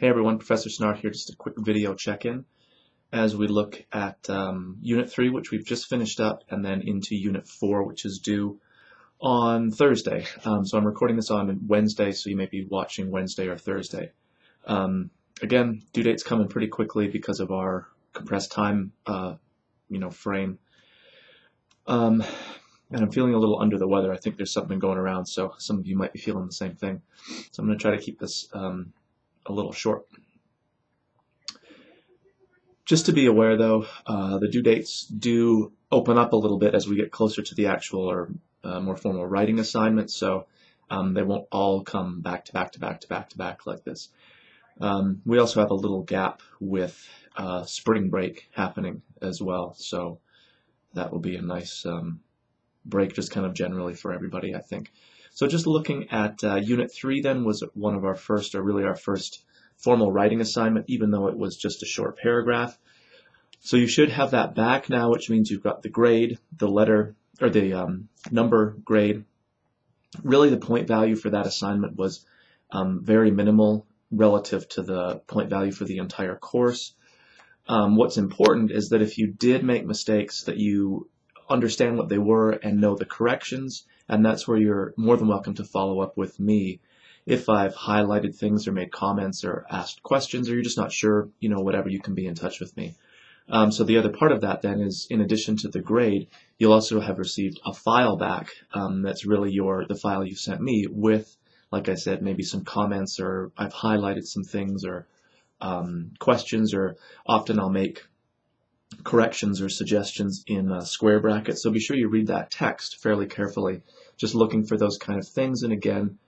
Hey everyone, Professor Snart here, just a quick video check-in as we look at Unit 3, which we've just finished up, and then into Unit 4, which is due on Thursday. So I'm recording this on Wednesday, so you may be watching Wednesday or Thursday. Again, due date's coming pretty quickly because of our compressed time frame. And I'm feeling a little under the weather. I think there's something going around, so some of you might be feeling the same thing. So I'm going to try to keep this a little short. Just to be aware though, the due dates do open up a little bit as we get closer to the actual or more formal writing assignments, so they won't all come back to back to back to back to back like this. We also have a little gap with spring break happening as well, so that will be a nice break just kind of generally for everybody, I think. So just looking at Unit 3 then was one of our first, or really our first formal writing assignment, even though it was just a short paragraph. So you should have that back now, which means you've got the grade, the letter, or the number grade. Really the point value for that assignment was very minimal relative to the point value for the entire course. What's important is that if you did make mistakes, that you understand what they were and know the corrections, and that's where you're more than welcome to follow up with me if I've highlighted things or made comments or asked questions, or you're just not sure, whatever, you can be in touch with me. So the other part of that then is, in addition to the grade, you'll also have received a file back that's really the file you sent me with, like I said, maybe some comments, or I've highlighted some things, or questions, or often I'll make corrections or suggestions in square brackets. So be sure you read that text fairly carefully, just looking for those kind of things. And again,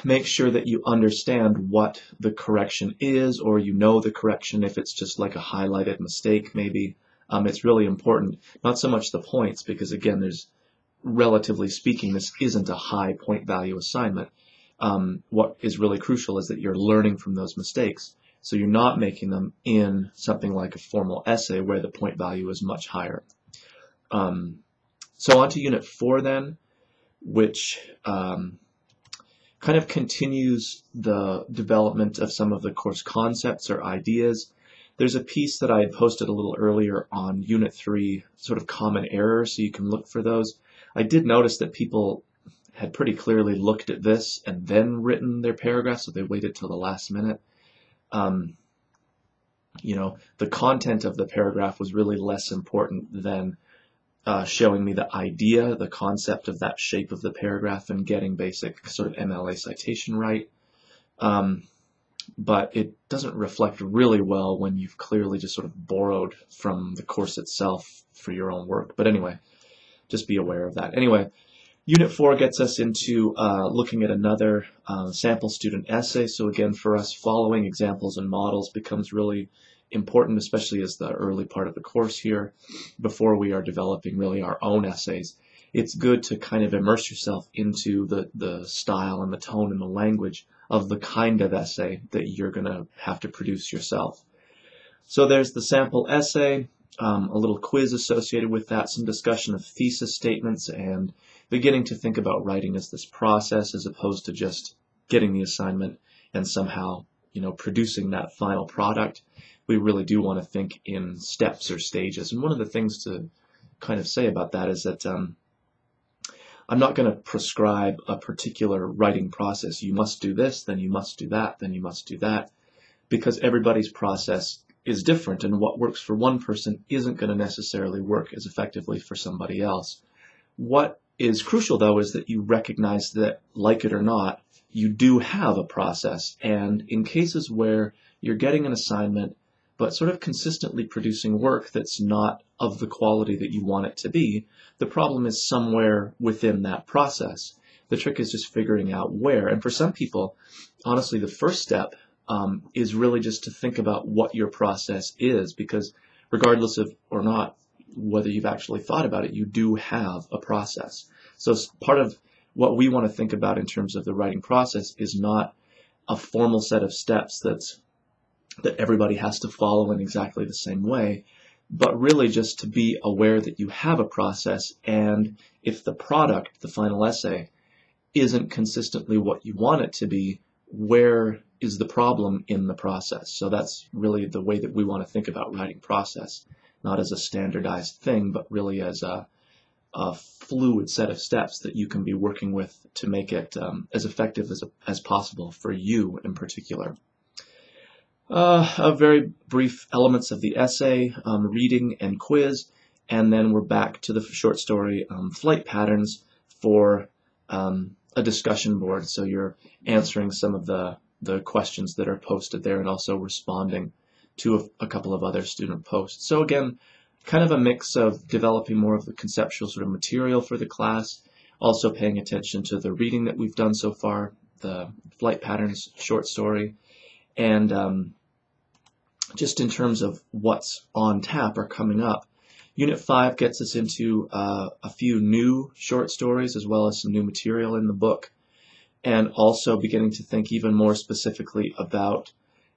make sure that you understand what the correction is, or the correction if it's just like a highlighted mistake maybe. It's really important, not so much the points, because again, relatively speaking, this isn't a high point value assignment. What is really crucial is that you're learning from those mistakes, so you're not making them in something like a formal essay where the point value is much higher. So on to Unit 4 then, which kind of continues the development of some of the course concepts or ideas. There's a piece that I had posted a little earlier on Unit 3, sort of common errors, so you can look for those. I did notice that people had pretty clearly looked at this and then written their paragraph, so they waited till the last minute. The content of the paragraph was really less important than showing me the idea, the concept of that shape of the paragraph, and getting basic sort of MLA citation right. But it doesn't reflect really well when you've clearly just sort of borrowed from the course itself for your own work. But anyway, just be aware of that. Anyway, Unit 4 gets us into looking at another sample student essay. So again, for us, following examples and models becomes really important, especially as the early part of the course here, before we are developing really our own essays. It's good to kind of immerse yourself into the style and the tone and the language of the kind of essay that you're going to have to produce yourself. So there's the sample essay, a little quiz associated with that, some discussion of thesis statements, and beginning to think about writing as this process as opposed to just getting the assignment and somehow, producing that final product. We really do want to think in steps or stages. And one of the things to kind of say about that is that I'm not going to prescribe a particular writing process. You must do this, then you must do that, then you must do that, because everybody's process is different, and what works for one person isn't going to necessarily work as effectively for somebody else. What is crucial, though, is that you recognize that, like it or not, you do have a process, and in cases where you're getting an assignment but sort of consistently producing work that's not of the quality that you want it to be, the problem is somewhere within that process. The trick is just figuring out where. And for some people, honestly, the first step is really just to think about what your process is, because regardless of or not whether you've actually thought about it, you do have a process. So part of what we want to think about in terms of the writing process is not a formal set of steps that everybody has to follow in exactly the same way, but really just to be aware that you have a process, and if the product, the final essay, isn't consistently what you want it to be, where is the problem in the process. So that's really the way that we want to think about writing process, not as a standardized thing, but really as a fluid set of steps that you can be working with to make it as effective as possible for you in particular. Very brief elements of the essay, reading and quiz, and then we're back to the short story flight patterns for a discussion board. So you're answering some of the questions that are posted there and also responding to a couple of other student posts. So again, kind of a mix of developing more of the conceptual sort of material for the class, also paying attention to the reading that we've done so far, the flight patterns short story, and just in terms of what's on tap or coming up, Unit 5 gets us into a few new short stories as well as some new material in the book, and also beginning to think even more specifically about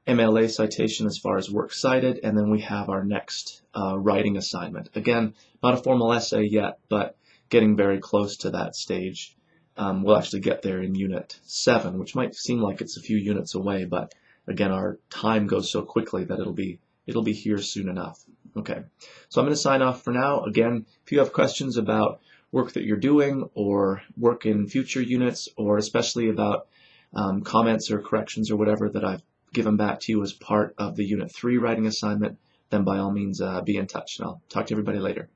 MLA citation as far as works cited, and then we have our next writing assignment. Again, not a formal essay yet, but getting very close to that stage. We'll actually get there in Unit 7, which might seem like it's a few units away, but again, our time goes so quickly that it'll be here soon enough. Okay, so I'm going to sign off for now. Again, if you have questions about work that you're doing or work in future units, or especially about comments or corrections or whatever that I've given back to you as part of the Unit 3 writing assignment, then by all means be in touch, and I'll talk to everybody later.